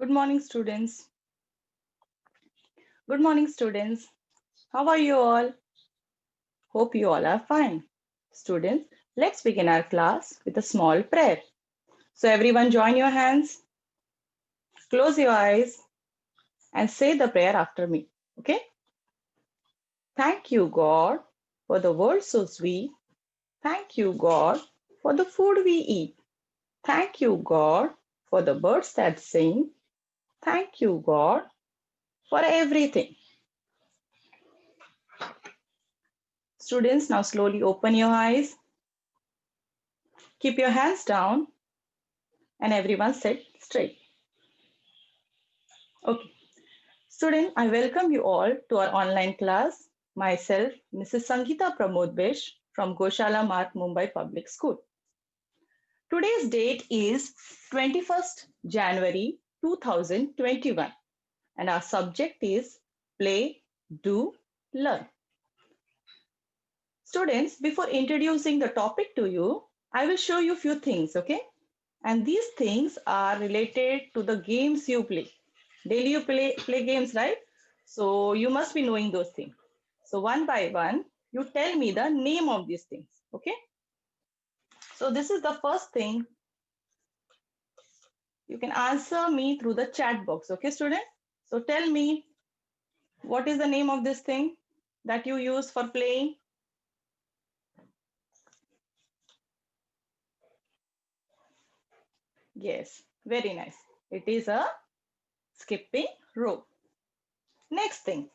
Good morning, students. Good morning, students. How are you all? Hope you all are fine. Students, let's begin our class with a small prayer. So everyone join your hands, close your eyes and say the prayer after me. Okay? Thank you, God, for the world so sweet. Thank you, God, for the food we eat. Thank you, God, for the birds that sing. Thank you, God, for everything. Students, now slowly open your eyes. Keep your hands down and everyone sit straight. Okay. Student, I welcome you all to our online class. Myself, Mrs. Sangeeta Pramod Besh from Goshala Mark Mumbai Public School. Today's date is 21st January 2021 and our subject is play, do, learn. Students, before introducing the topic to you, I will show you a few things, okay? And these things are related to the games you play. Daily you play games, right? So you must be knowing those things. So one by one, you tell me the name of these things, okay? So this is the first thing. You can answer me through the chat box, okay, student? So tell me, what is the name of this thing that you use for playing? Yes, very nice. It is a skipping rope. Next thing,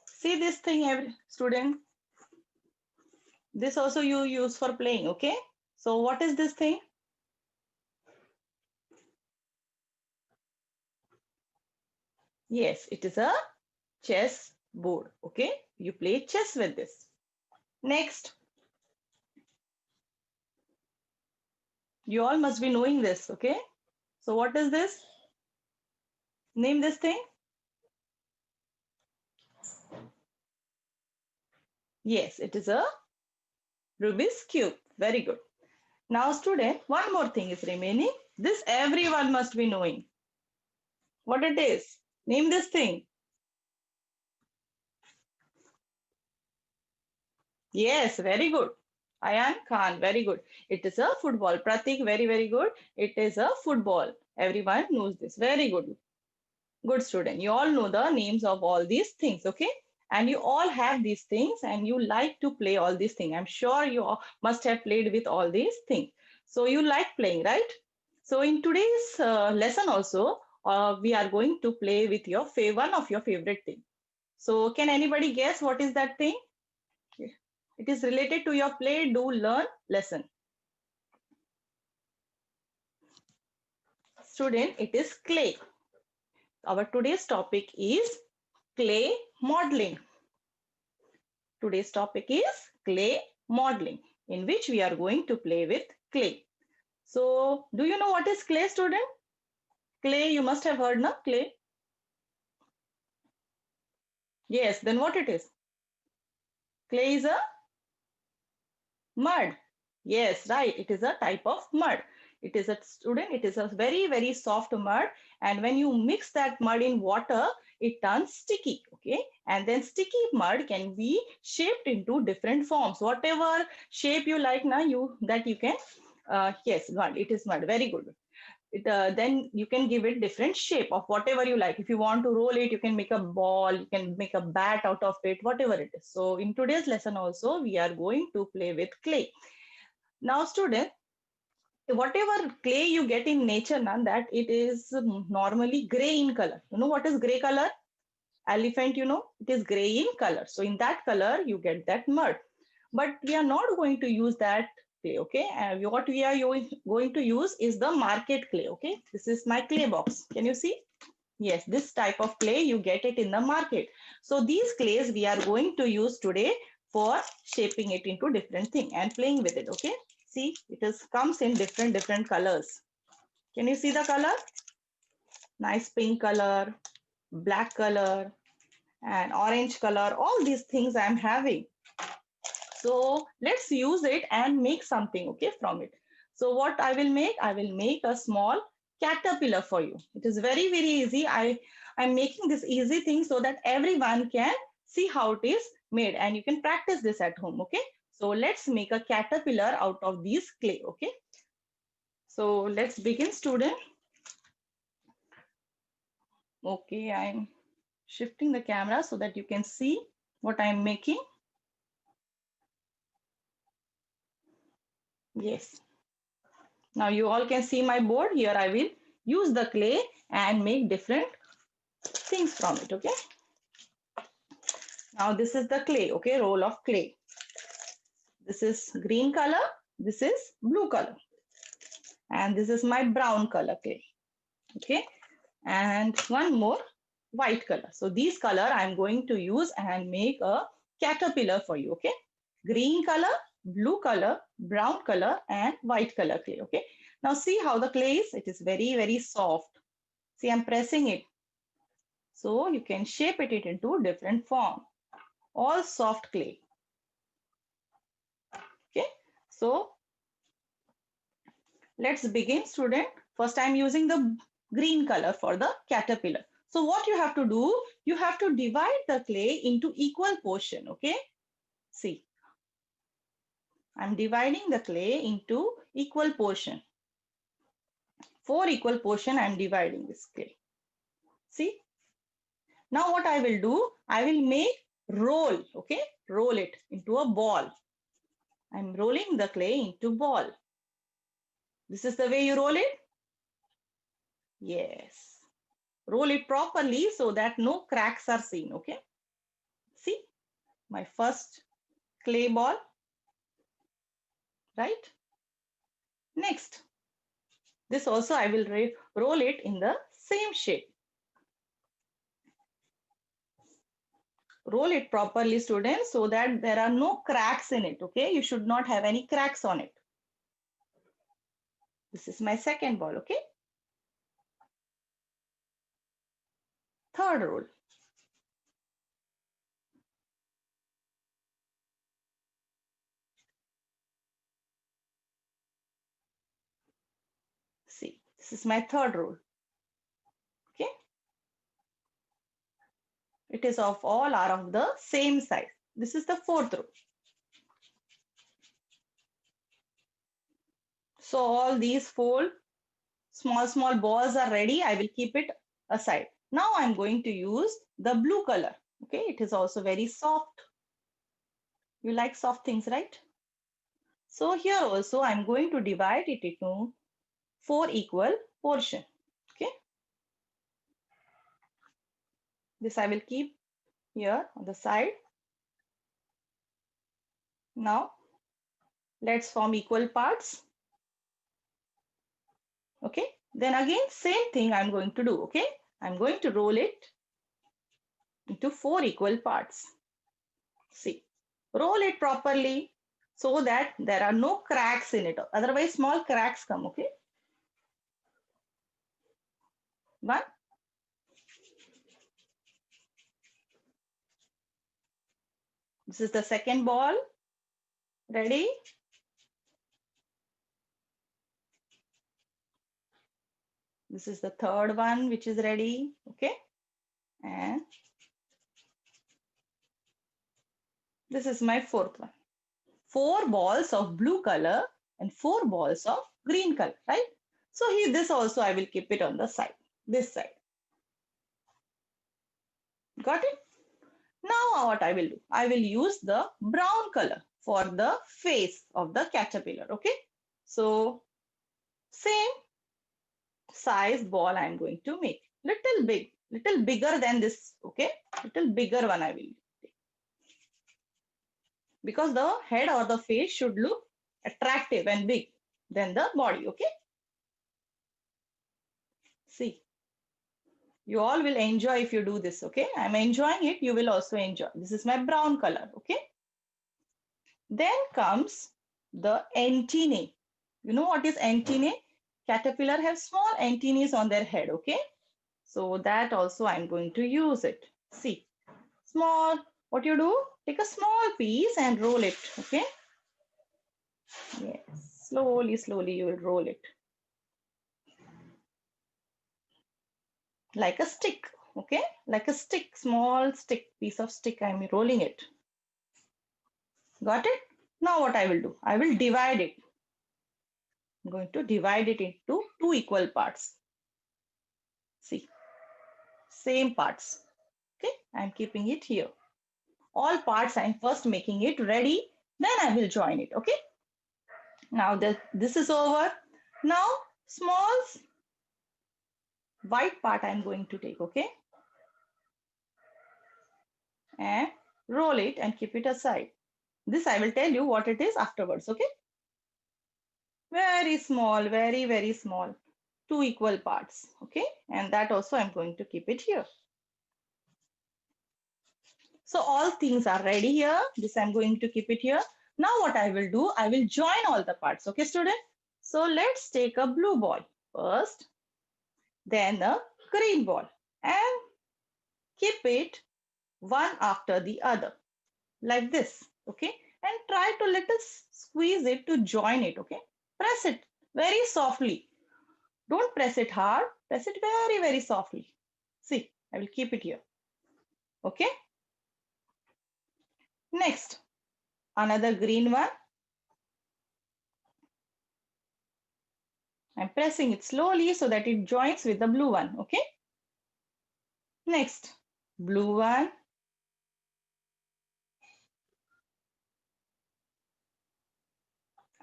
see this thing, every student. This also you use for playing, okay? So what is this thing? Yes, it is a chess board, okay? You play chess with this. Next, you all must be knowing this, okay? So what is this? Name this thing. Yes, it is a Rubik's Cube. Very good. Now student, one more thing is remaining. This everyone must be knowing. What it is? Name this thing. Yes, very good. Ayan Khan, very good. It is a football. Pratik, very, very good. It is a football. Everyone knows this. Very good. Good student. You all know the names of all these things, okay? And you all have these things and you like to play all these things. I'm sure you all must have played with all these things. So you like playing, right? So in today's lesson also, we are going to play with your one of your favorite thing. So can anybody guess what is that thing? It is related to your play, do, learn lesson. Student, it is clay. Our today's topic is clay modeling. Today's topic is clay modeling, in which we are going to play with clay. So, do you know what is clay, student? Clay, you must have heard, na? Clay. Yes, then what it is? Clay is a mud. Yes, right. It is a type of mud. It is a student, it is a very, very soft mud. And when you mix that mud in water, it turns sticky. Okay. And then sticky mud can be shaped into different forms. Whatever shape you like now, you can yes, mud. It is mud. Very good. Then you can give it different shape of whatever you like. If you want to roll it, you can make a ball, you can make a bat out of it, whatever it is. So in today's lesson also, we are going to play with clay. Now, student, whatever clay you get in nature, now that it is normally gray in color. You know what is gray color? Elephant, you know, it is gray in color. So in that color, you get that mud. But we are not going to use that clay, okay? What we are going to use is the market clay, okay? This is my clay box. Can you see? Yes, this type of clay, you get it in the market. So these clays we are going to use today for shaping it into different thing and playing with it, okay? See, it is comes in different colors. Can you see the color? Nice pink color, black color, and orange color. All these things I'm having. So let's use it and make something, okay, from it. So what I will make a small caterpillar for you. It is very, very easy. I'm making this easy thing so that everyone can see how it is made and you can practice this at home, okay? So let's make a caterpillar out of these clay, okay? So let's begin, student. Okay, I'm shifting the camera so that you can see what I'm making. Yes. Now you all can see my board. Here I will use the clay and make different things from it, okay? Now this is the clay, okay, roll of clay. This is green color, this is blue color, and this is my brown color clay, okay? And one more white color. So these color I'm going to use and make a caterpillar for you, okay? Green color, blue color, brown color, and white color clay, okay? Now see how the clay is. It is very, very soft. See, I'm pressing it. So you can shape it into different form. All soft clay. Okay. So let's begin, student. First, I'm using the green color for the caterpillar. So what you have to do, you have to divide the clay into equal portion. Okay. See, I'm dividing the clay into equal portion. 4 equal portion, I'm dividing this clay. See. Now what I will do, I will make roll. Okay. Roll it into a ball. I'm rolling the clay into ball. This is the way you roll it? Yes. Roll it properly so that no cracks are seen, okay? See, my first clay ball, right? Next, this also I will roll it in the same shape. Roll it properly, students, so that there are no cracks in it, okay? You should not have any cracks on it. This is my second ball, okay? Third roll. See, this is my third roll, okay? It is of all are of the same size. This is the fourth row. So all these 4 small balls are ready. I will keep it aside. Now I'm going to use the blue color. Okay, it is also very soft. You like soft things, right? So here also I'm going to divide it into 4 equal portion. Okay, this I will keep here on the side. Now let's form equal parts. Okay, then again same thing I'm going to do. Okay, I'm going to roll it into 4 equal parts. See, roll it properly so that there are no cracks in it. Otherwise, small cracks come, okay? One. This is the second ball. Ready? This is the third one, which is ready, okay? And this is my fourth one. 4 balls of blue color and 4 balls of green color, right? So here, this also I will keep it on the side, this side. Got it? Now what I will do? I will use the brown color for the face of the caterpillar, okay? So same size ball I'm going to make. Little bigger than this, okay? Little bigger one I will take. Because the head or the face should look attractive and big than the body, okay? See, you all will enjoy if you do this, okay? I'm enjoying it, you will also enjoy. This is my brown color, okay? Then comes the antennae. You know what is antennae? Caterpillar have small antennae on their head, okay? So that also I'm going to use it. See, small, what you do? Take a small piece and roll it, okay? Yes, slowly you will roll it. like a stick, okay? Like a stick, small stick, piece of stick, I'm rolling it. Got it? Now what I will do? I will divide it. I'm going to divide it into two equal parts. See, same parts. Okay, I'm keeping it here. All parts I'm first making it ready, then I will join it. Okay, now this is over. Now small white part I'm going to take, okay, and roll it and keep it aside. This I will tell you what it is afterwards. Okay, very small, very small, two equal parts. Okay, and that also I'm going to keep it here. So all things are ready here. This I'm going to keep it here. Now what I will do, I will join all the parts. Okay, student? So let's take a blue ball first, then a green ball, and keep it one after the other like this. Okay, and try to little squeeze it to join it. Okay, press it very softly. Don't press it hard. Press it very softly. See, I will keep it here. Okay. Next, another green one. I'm pressing it slowly so that it joins with the blue one. Okay. Next, blue one.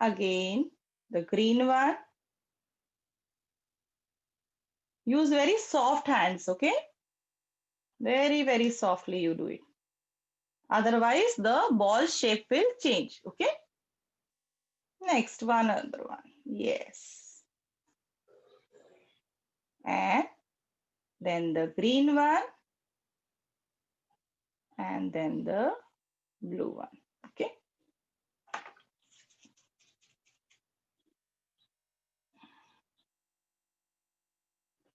Again, the green one. Use very soft hands. Okay. Very softly you do it. Otherwise, the ball shape will change. Okay. Next, one other one. Yes. And then the green one. And then the blue one. Okay.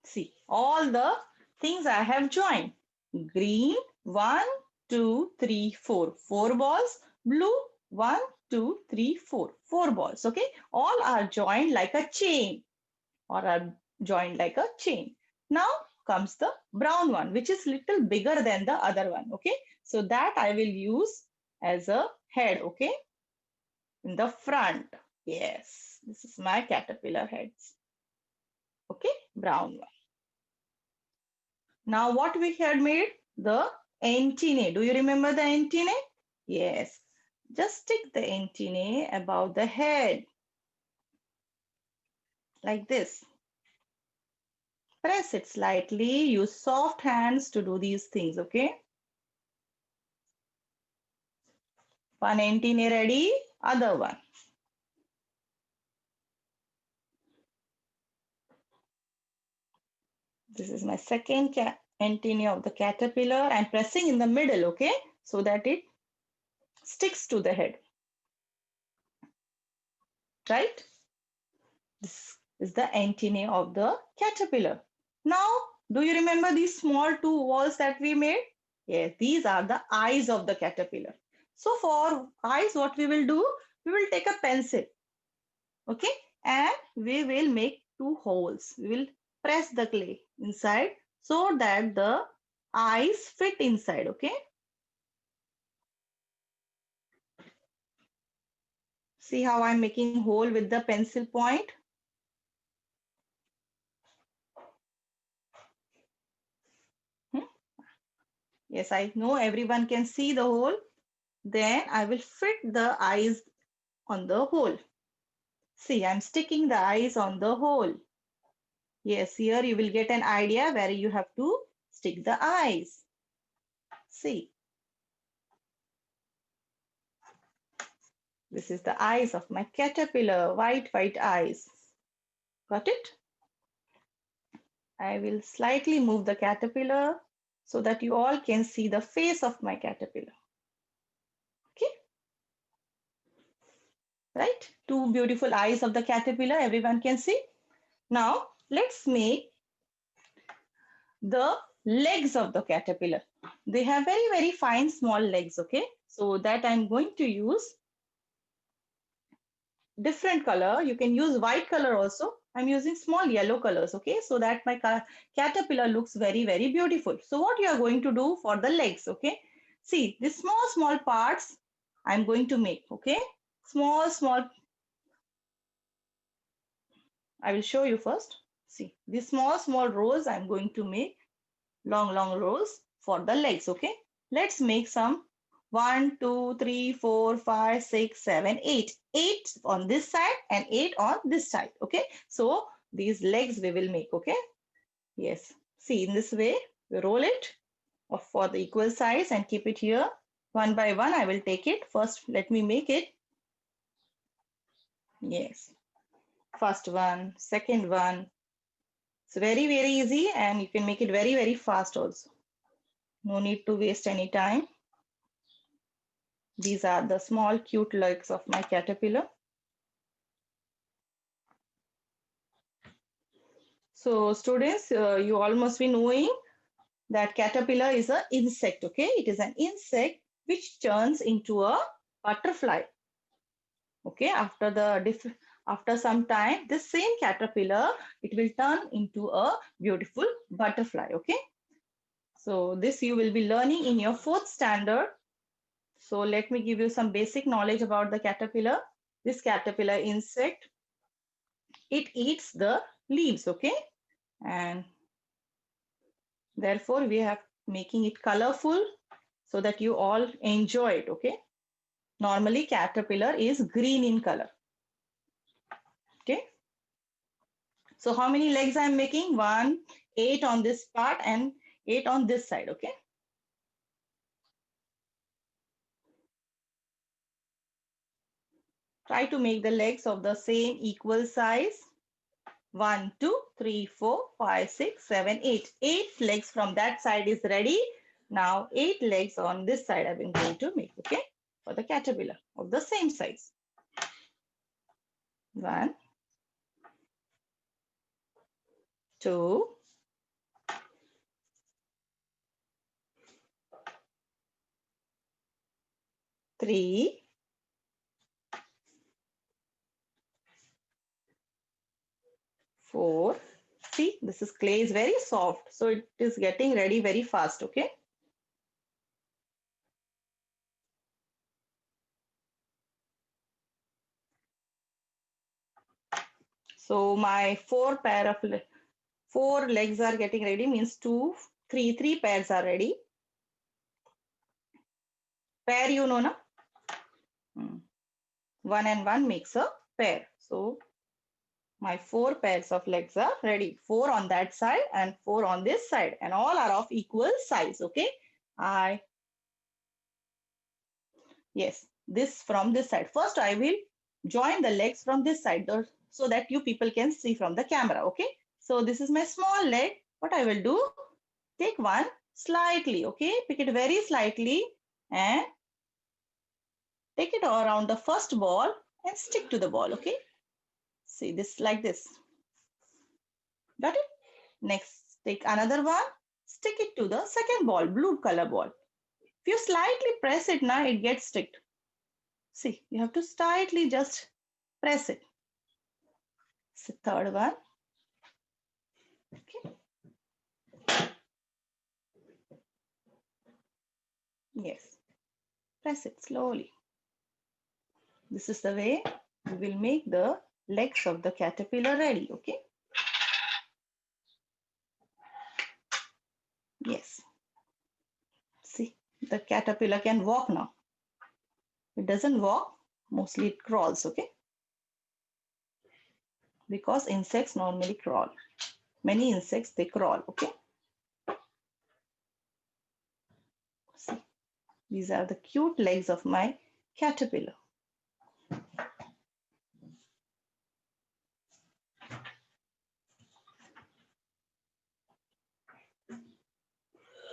See, all the things I have joined. Green, 1, 2, 3, 4. 4 balls. Blue, 1, 2, 3, 4. 4 balls. Okay. All are joined like a chain or are joined like a chain. Now comes the brown one, which is little bigger than the other one. Okay. So that I will use as a head. Okay. In the front. Yes. This is my caterpillar heads. Okay. Brown one. Now what we had made? The antennae. Do you remember the antennae? Yes. Just stick the antennae above the head. Like this. Press it slightly. Use soft hands to do these things, okay? One antennae ready, other one. This is my second antennae of the caterpillar. I'm pressing in the middle, okay? So that it sticks to the head. Right? This is the antennae of the caterpillar. Now, do you remember these small two walls that we made? Yes, these are the eyes of the caterpillar. So for eyes, what we will do? We will take a pencil, okay? And we will make two holes. We will press the clay inside so that the eyes fit inside, okay? See how I'm making hole with the pencil point? Yes, I know everyone can see the hole. Then I will fit the eyes on the hole. See, I'm sticking the eyes on the hole. Yes, here you will get an idea where you have to stick the eyes. See, this is the eyes of my caterpillar, white eyes. Got it? I will slightly move the caterpillar so that you all can see the face of my caterpillar. Okay? Right? Two beautiful eyes of the caterpillar, everyone can see. Now, let's make the legs of the caterpillar. They have very fine small legs, okay? So that I'm going to use different color. You can use white color also. I'm using small yellow colors, okay, so that my caterpillar looks very, very beautiful. So what you are going to do for the legs, okay? See, these small, small parts I'm going to make, okay? Small, small, I will show you first. See, these small, small rows I'm going to make, long, long rows for the legs, okay? Let's make some 1, 2, 3, 4, 5, 6, 7, 8. 8 on this side and 8 on this side, okay? So these legs we will make, okay? Yes. See, in this way, we roll it for the equal size and keep it here. One by one, I will take it. First, let me make it. Yes. First one, second one. It's very, very easy and you can make it very, very fast also. No need to waste any time. These are the small cute legs of my caterpillar. So students, you all must be knowing that caterpillar is an insect, okay? It is an insect which turns into a butterfly. Okay, after some time, this same caterpillar, it will turn into a beautiful butterfly, okay? So this you will be learning in your 4th standard. So let me give you some basic knowledge about the caterpillar. This caterpillar insect, it eats the leaves, okay? And therefore we have making it colorful so that you all enjoy it, okay? Normally caterpillar is green in color, okay? So how many legs I'm making? 1, 8 on this part and 8 on this side, okay? Try to make the legs of the same equal size. 1, 2, 3, 4, 5, 6, 7, 8. 8 legs from that side is ready. Now 8 legs on this side I've been going to make, okay? For the caterpillar of the same size. 1, 2, 3, 4. See, this is clay is very soft, so it is getting ready very fast, okay? So my 4 legs are getting ready, means 2, 3, 3 pairs are ready. Pair you know na? 1 and 1 makes a pair. So my 4 pairs of legs are ready. 4 on that side and 4 on this side, and all are of equal size, okay? Yes, this from this side. First I will join the legs from this side so that you people can see from the camera, okay? So this is my small leg. What I will do, take one slightly, okay? Pick it very slightly and take it around the first ball and stick to the ball, okay? See this like this. Got it? Next, take another one, stick it to the second ball, blue color ball. If you slightly press it now, it gets sticked. See, you have to slightly just press it. It's the third one. Okay. Yes. Press it slowly. This is the way we will make the legs of the caterpillar ready. Okay. Yes. See, the caterpillar can walk now. It doesn't walk, mostly it crawls. Okay. Because insects normally crawl. Many insects, they crawl. Okay. See, these are the cute legs of my caterpillar.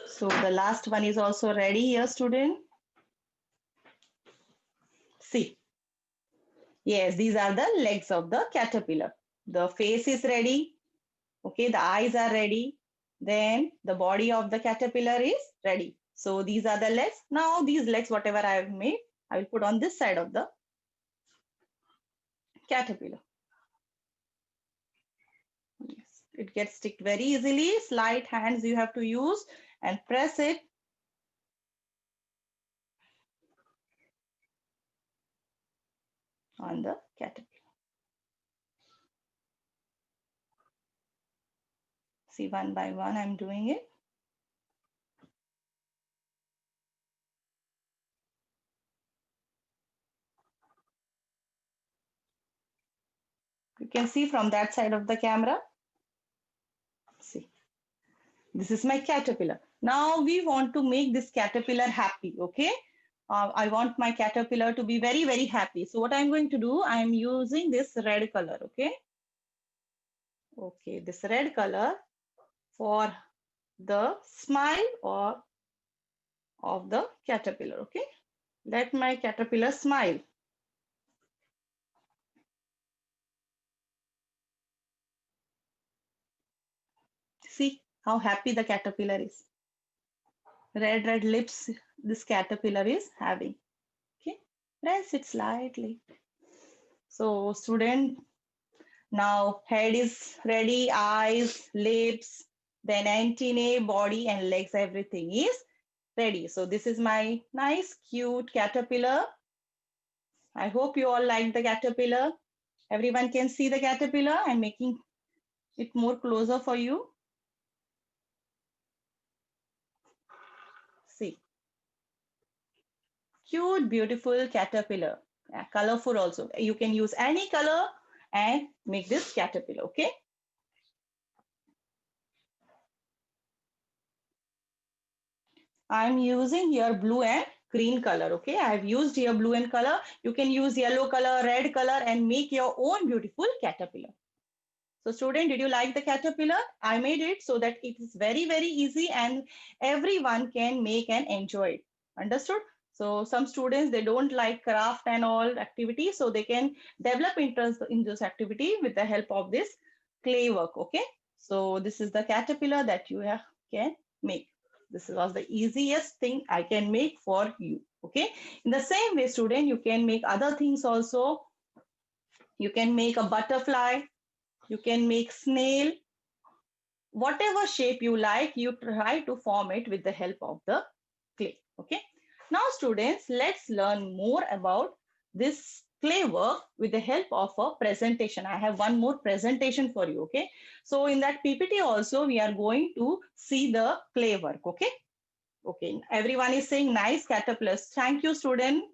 So the last one is also ready here, student. See. Yes, these are the legs of the caterpillar. The face is ready. Okay, the eyes are ready. Then the body of the caterpillar is ready. So these are the legs. Now these legs, whatever I have made, I will put on this side of the caterpillar. It gets stick very easily. Slight hands you have to use and press it. On the caterpillar. See, one by one I'm doing it. You can see from that side of the camera. See, this is my caterpillar. Now we want to make this caterpillar happy, okay? I want my caterpillar to be very, very happy. So what I'm going to do, I'm using this red color, okay? Okay, this red color for the smile or of the caterpillar, okay? Let my caterpillar smile. See how happy the caterpillar is. Red lips this caterpillar is having. Okay, press it slightly. So student, now head is ready, eyes, lips, then antennae, body and legs, everything is ready. So this is my nice cute caterpillar. I hope you all like the caterpillar. Everyone can see the caterpillar. I'm making it more closer for you. See, cute, beautiful caterpillar. Colorful also. You can use any color and make this caterpillar, okay? I'm using here blue and green color, okay? I've used here blue and color. You can use yellow color, red color and make your own beautiful caterpillar. So student, did you like the caterpillar? I made it so that it is very, very easy and everyone can make and enjoy it. Understood? So some students, they don't like craft and all activities, so they can develop interest in this activity with the help of this clay work, okay? So this is the caterpillar that you can make. This was the easiest thing I can make for you, okay? In the same way, student, you can make other things also. You can make a butterfly, you can make snail, whatever shape you like, you try to form it with the help of the clay. Okay. Now, students, let's learn more about this clay work with the help of a presentation. I have one more presentation for you. Okay. So, in that PPT also, we are going to see the clay work. Okay. Okay. Everyone is saying nice caterpillars. Thank you, student.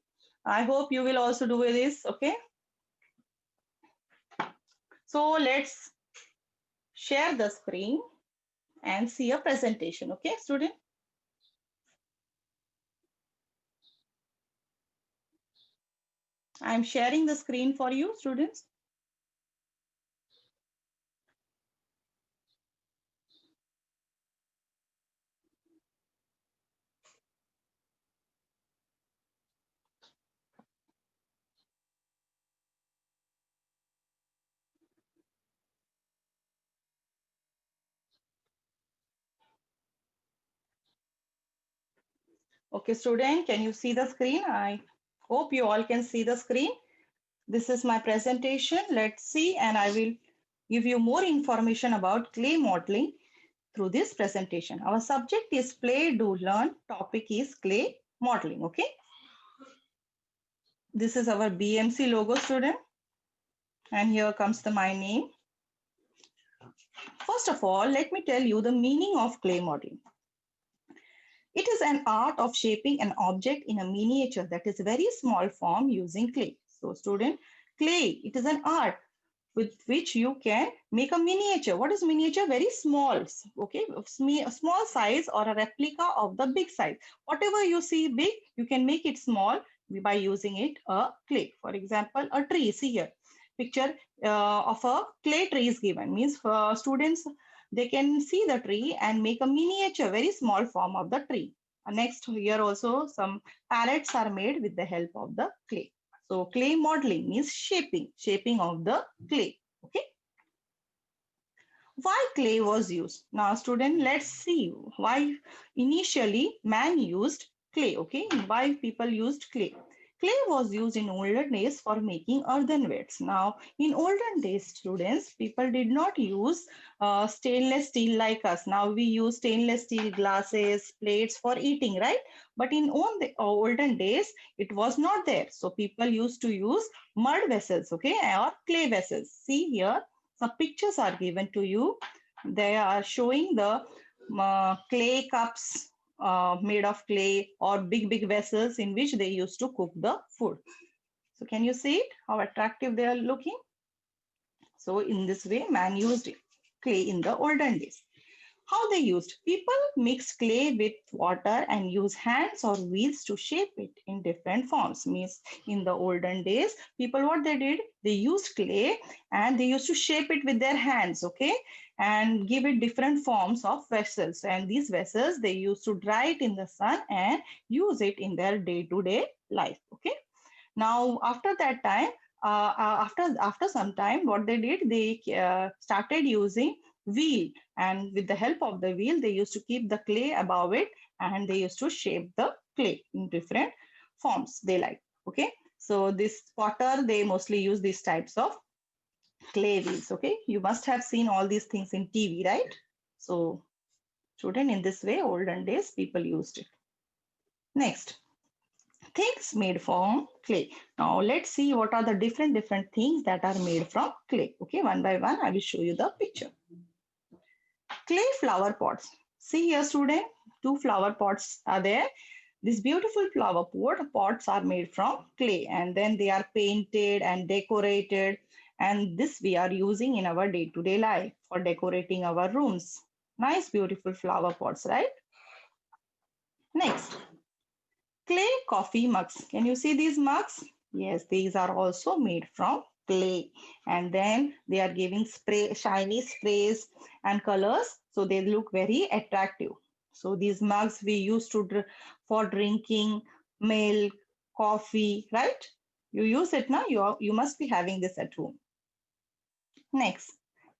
I hope you will also do this. Okay. So, let's share the screen and see a presentation. Okay, student? I'm sharing the screen for you, students. Okay, student, can you see the screen? I hope you all can see the screen. This is my presentation. Let's see, and I will give you more information about clay modeling through this presentation. Our subject is play, do, learn. Topic is clay modeling, okay? This is our BMC logo, student. And here comes my name. First of all, let me tell you the meaning of clay modeling. It is an art of shaping an object in a miniature that is very small form using clay. So student, clay, it is an art with which you can make a miniature. What is miniature? Very small, okay? A small size or a replica of the big size. Whatever you see big, you can make it small by using it a clay. For example, a tree, see here. Picture of a clay tree is given. Means students, they can see the tree and make a miniature, very small form of the tree. Next here also some parrots are made with the help of the clay. So clay modeling means shaping of the clay. Okay. Why clay was used? Now student, let's see why initially man used clay. Okay. Why people used clay. Clay was used in olden days for making earthenwares. Now, in olden days, students, people did not use stainless steel like us. Now we use stainless steel glasses, plates for eating, right? But in olden days, it was not there. So people used to use mud vessels, okay, or clay vessels. See here, some pictures are given to you. They are showing the clay cups made of clay or big vessels in which they used to cook the food. So can you see it? How attractive they are looking? So in this way, man used clay in the olden days. How they used? People mixed clay with water and use hands or wheels to shape it in different forms. Means in the olden days, people what they did? They used clay and they used to shape it with their hands, okay? And give it different forms of vessels. And these vessels, they used to dry it in the sun and use it in their day-to-day life, okay? Now, after that time, after some time, what they did, they started using wheel, and with the help of the wheel, they used to keep the clay above it, and they used to shape the clay in different forms they like. Okay, so this potter, they mostly use these types of clay wheels. Okay, you must have seen all these things in TV, right? So, student, in this way, olden days people used it. Next, things made from clay. Now let's see what are the different things that are made from clay. Okay, one by one, I will show you the picture. Clay flower pots. See here, student, two flower pots are there. These beautiful flower pots are made from clay, and then they are painted and decorated. And this we are using in our day-to-day life for decorating our rooms. Nice, beautiful flower pots, right? Next, clay coffee mugs. Can you see these mugs? Yes, these are also made from clay. And then they are giving shiny sprays and colors. So they look very attractive. So these mugs we use for drinking milk, coffee, right? You use it now, you must be having this at home. Next,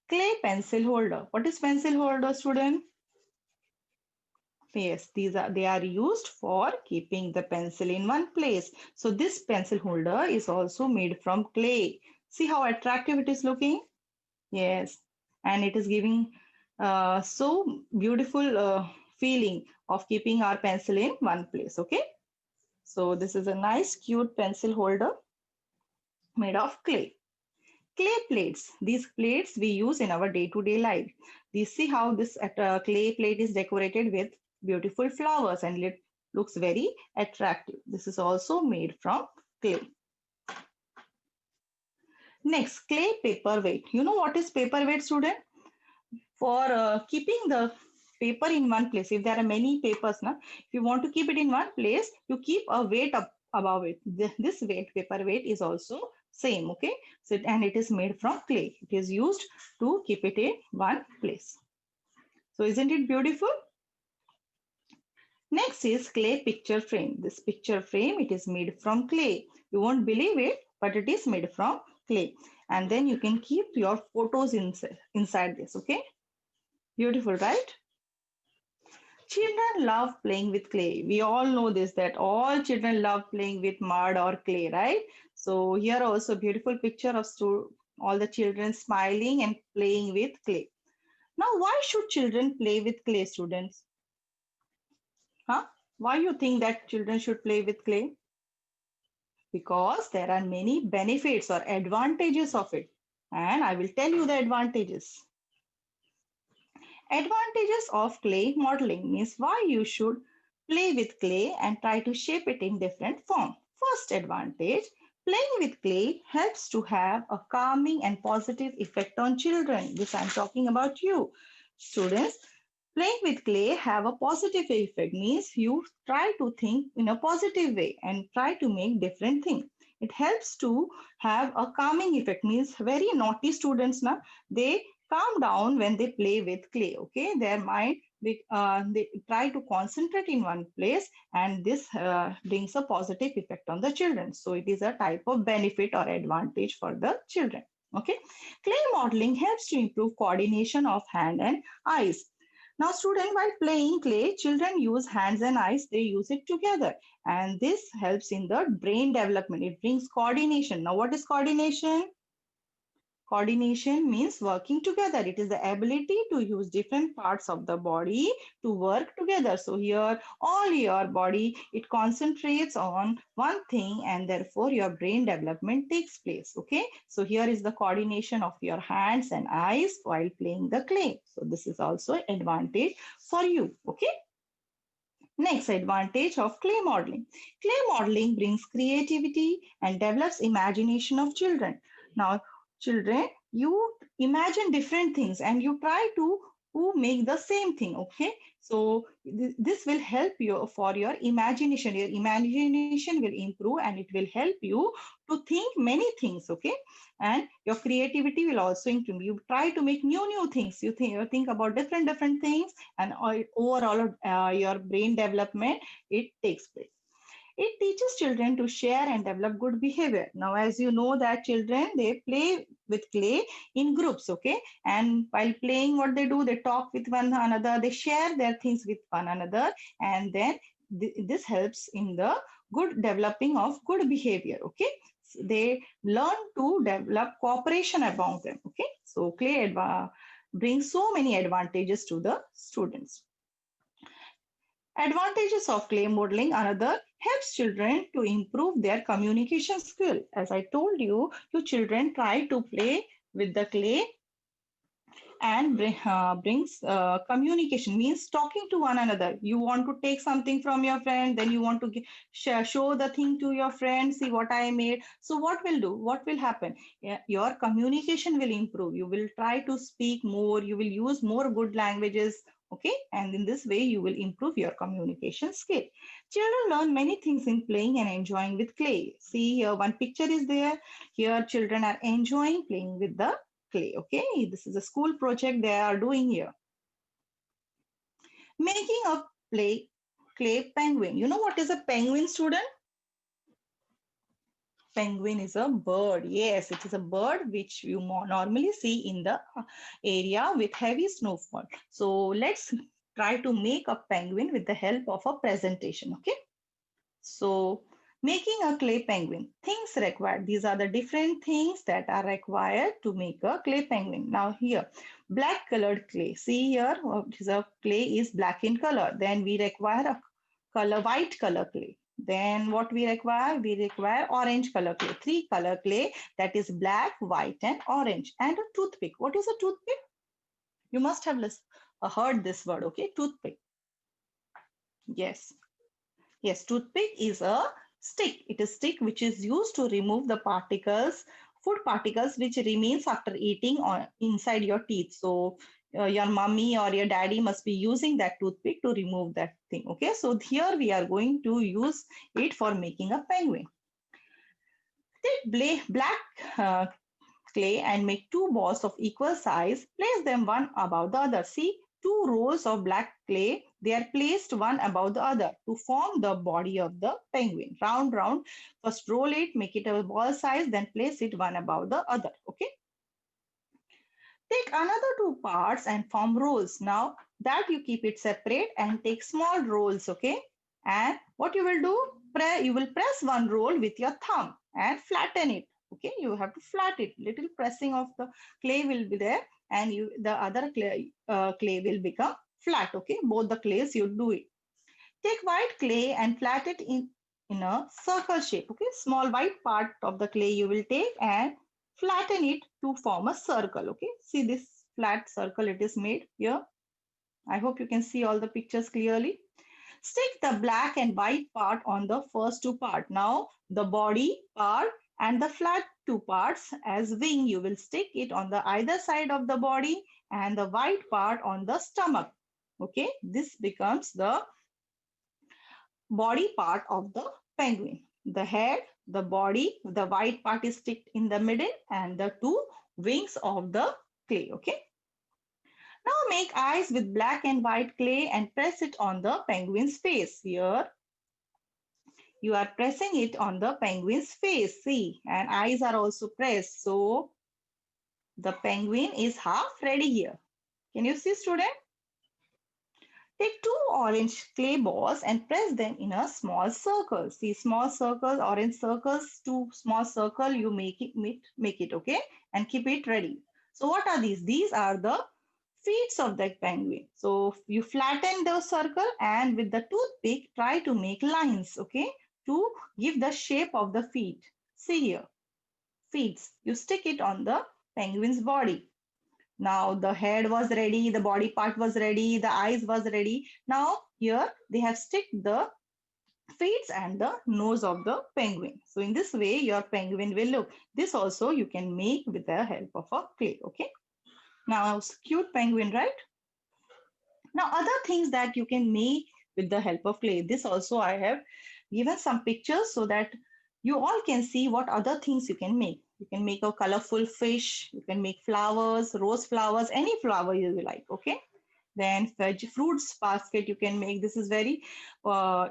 clay pencil holder. What is pencil holder, student? Yes, they are used for keeping the pencil in one place. So this pencil holder is also made from clay. See how attractive it is looking? Yes, and it is giving so beautiful feeling of keeping our pencil in one place. Okay, so this is a nice, cute pencil holder made of clay. Clay plates. These plates we use in our day-to-day life. We see how this clay plate is decorated with beautiful flowers and it looks very attractive. This is also made from clay. Next, clay paperweight. You know what is paperweight, student? For keeping the paper in one place. If there are many papers, if you want to keep it in one place, you keep a weight up above it. This weight, paper weight, is also same. Okay, so and it is made from clay. It is used to keep it in one place. So isn't it beautiful? Next is clay picture frame. This picture frame, it is made from clay. You won't believe it, but it is made from clay. And then you can keep your photos inside this. Okay, beautiful, right? Children love playing with clay. We all know this, that all children love playing with mud or clay, right? So here also beautiful picture of all the children smiling and playing with clay. Now, why should children play with clay, students? Huh? Why you think that children should play with clay? Because there are many benefits or advantages of it. And I will tell you the advantages. Advantages of clay modeling means why you should play with clay and try to shape it in different form. First advantage, playing with clay helps to have a calming and positive effect on children. This I'm talking about you. Students, playing with clay have a positive effect means you try to think in a positive way and try to make different things. It helps to have a calming effect means very naughty students now they calm down when they play with clay. Okay, their mind they try to concentrate in one place, and this brings a positive effect on the children. So it is a type of benefit or advantage for the children. Okay, clay modeling helps to improve coordination of hand and eyes. Now, student, while playing clay, children use hands and eyes. They use it together. And this helps in the brain development. It brings coordination. Now, what is coordination? Coordination means working together. It is the ability to use different parts of the body to work together. So here, all your body, it concentrates on one thing and therefore your brain development takes place. Okay. So here is the coordination of your hands and eyes while playing the clay. So this is also an advantage for you. Okay. Next advantage of clay modeling. Clay modeling brings creativity and develops imagination of children. Now, children, you imagine different things and you try to make the same thing. Okay, so this will help you for your imagination. Your imagination will improve and it will help you to think many things. Okay, and your creativity will also improve. You try to make new things. You think about different things, and overall your brain development, it takes place. It teaches children to share and develop good behavior. Now, as you know that children, they play with clay in groups, okay? And while playing, what they do, they talk with one another, they share their things with one another, and then this helps in the good developing of good behavior, okay? So they learn to develop cooperation among them, okay? So clay brings so many advantages to the students. Advantages of clay modeling. Another, helps children to improve their communication skill. As I told you, you children try to play with the clay and brings communication, means talking to one another. You want to take something from your friend, then you want to show the thing to your friend, see what I made. So what will happen? Yeah, your communication will improve. You will try to speak more, you will use more good languages. Okay, and in this way you will improve your communication skill. Children learn many things in playing and enjoying with clay. See here, one picture is there. Here children are enjoying playing with the clay. Okay, this is a school project they are doing here. Making a clay penguin. You know what is a penguin, student? Penguin is a bird. Yes, it is a bird which you normally see in the area with heavy snowfall. So let's try to make a penguin with the help of a presentation. Okay, so making a clay penguin, things required. These are the different things that are required to make a clay penguin. Now here, black colored clay. See here, clay is black in color. Then we require a white color clay. Then what we require? We require orange color clay. Three color clay, that is black, white, and orange. And a toothpick. What is a toothpick? You must have heard this word, okay? Toothpick. Yes. Yes, toothpick is a stick. It is stick which is used to remove the particles, food particles which remains after eating or inside your teeth. So your mommy or your daddy must be using that toothpick to remove that thing. Okay, so here we are going to use it for making a penguin. Take black clay and make two balls of equal size. Place them one above the other. See, two rows of black clay, they are placed one above the other to form the body of the penguin. Round. First roll it, make it a ball size, then place it one above the other. Okay. Take another two parts and form rolls. Now that you keep it separate and take small rolls. Okay. And what you will do? You will press one roll with your thumb and flatten it. Okay, you have to flat it. Little pressing of the clay will be there, and the other clay will become flat. Okay, both the clays you do it. Take white clay and flat it in a circle shape. Okay, small white part of the clay you will take and flatten it to form a circle. Okay, see this flat circle it is made here. I hope you can see all the pictures clearly. Stick the black and white part on the first two part. Now the body part and the flat two parts as wing, you will stick it on the either side of the body and the white part on the stomach. Okay, this becomes the body part of the penguin. The head, the body, the white part is sticked in the middle and the two wings of the clay. Okay. Now make eyes with black and white clay and press it on the penguin's face. Here you are pressing it on the penguin's face. See, and eyes are also pressed. So the penguin is half ready here. Can you see, student? Take two orange clay balls and press them in a small circle. See, small circle, orange circles, two small circle, you make it, okay? And keep it ready. So what are these? These are the feet of the penguin. So you flatten the circle and with the toothpick, try to make lines, okay? To give the shape of the feet. See here, feet. You stick it on the penguin's body. Now the head was ready, the body part was ready, the eyes was ready. Now here they have stick the feet and the nose of the penguin. So in this way your penguin will look. This also you can make with the help of a clay. Okay. Now cute penguin, right? Now other things that you can make with the help of clay. This also I have given some pictures so that you all can see what other things you can make. You can make a colorful fish, you can make flowers, rose flowers, any flower you like, okay? Then veg fruits basket you can make. This is very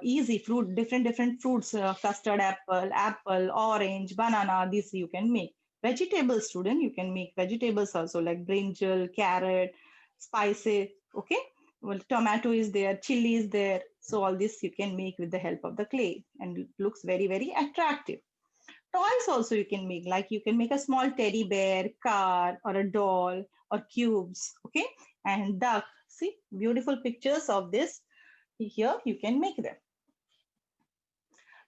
easy. Fruit, different fruits, custard apple, orange, banana. This you can make. Vegetables, student, you can make vegetables also like brinjal, carrot, spices. Okay. Well, tomato is there, chili is there. So all this you can make with the help of the clay, and it looks very attractive. Toys also you can make, like you can make a small teddy bear, car, or a doll, or cubes, okay? And duck. See, beautiful pictures of this. Here you can make them.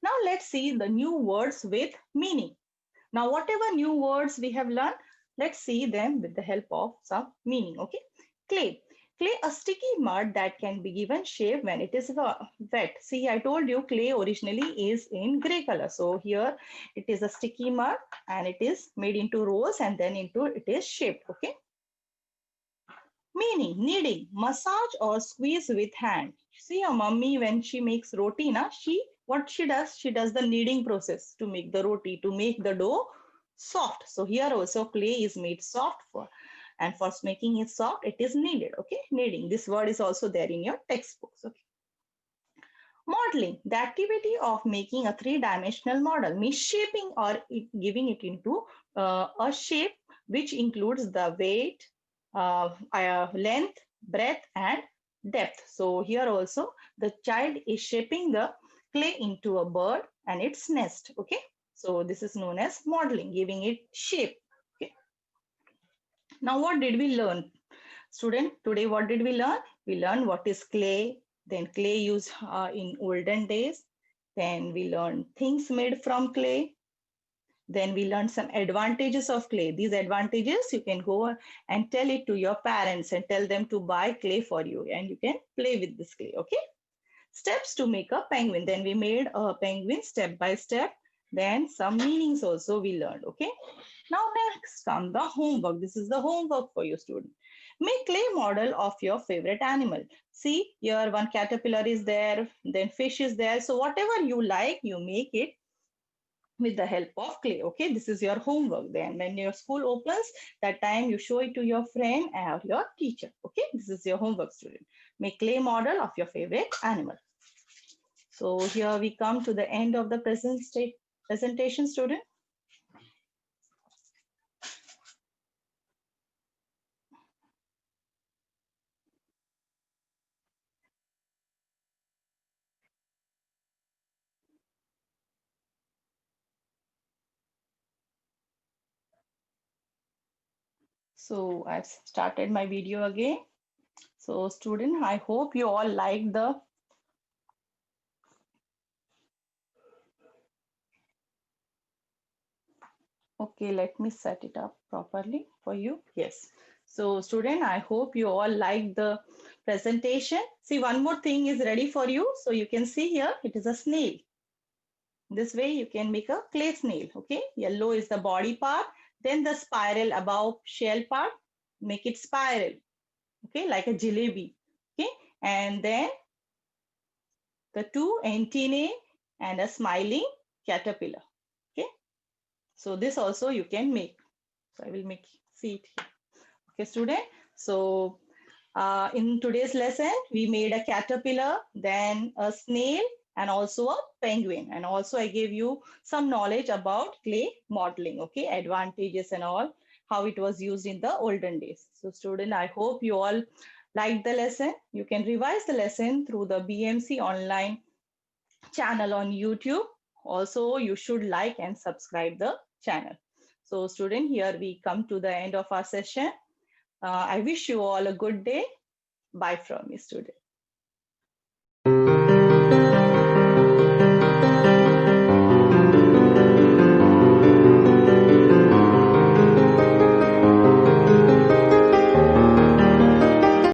Now let's see the new words with meaning. Now, whatever new words we have learned, let's see them with the help of some meaning, okay? Clay. Clay, a sticky mud that can be given shape when it is wet. See, I told you clay originally is in gray color. So here it is a sticky mud and it is made into rolls and then into it is shaped, okay? Meaning, kneading, massage or squeeze with hand. See your mummy when she makes roti, na, what she does the kneading process to make the roti, to make the dough soft. So here also clay is made soft for, and for making it soft, it is kneaded. Okay, kneading. This word is also there in your textbooks. Okay. Modeling, the activity of making a three-dimensional model, means shaping or giving it into a shape which includes the weight, length, breadth, and depth. So here also the child is shaping the clay into a bird and its nest. Okay, so this is known as modeling, giving it shape. Okay. Now what did we learn? Student, today what did we learn? We learned what is clay, then clay used in olden days. Then we learned things made from clay. Then we learned some advantages of clay. These advantages, you can go and tell it to your parents and tell them to buy clay for you and you can play with this clay, okay? Steps to make a penguin. Then we made a penguin step by step. Then some meanings also we learned, okay? Now next come the homework. This is the homework for you student. Make clay model of your favorite animal. See, here one caterpillar is there, then fish is there. So whatever you like, you make it with the help of clay. Okay, this is your homework. Then when your school opens, that time you show it to your friend or your teacher. Okay, this is your homework, student. Make clay model of your favorite animal. So here we come to the end of the presentation, student. So I've started my video again. So student, I hope you all like the Okay, let me set it up properly for you. Yes. So student, I hope you all like the presentation. See, one more thing is ready for you. So you can see here, it is a snail. This way you can make a clay snail. Okay. Yellow is the body part. Then the spiral above shell part, make it spiral. Okay, like a jalebi. Okay. And then the two antennae and a smiling caterpillar. Okay. So this also you can make. So I will make see it here. Okay, student. So in today's lesson, we made a caterpillar, then a snail, and also a penguin. And also I gave you some knowledge about clay modeling, okay, advantages and all, how it was used in the olden days. So student, I hope you all like the lesson, you can revise the lesson through the BMC online channel on YouTube. Also, you should like and subscribe the channel. So student, here we come to the end of our session. I wish you all a good day. Bye from me, student.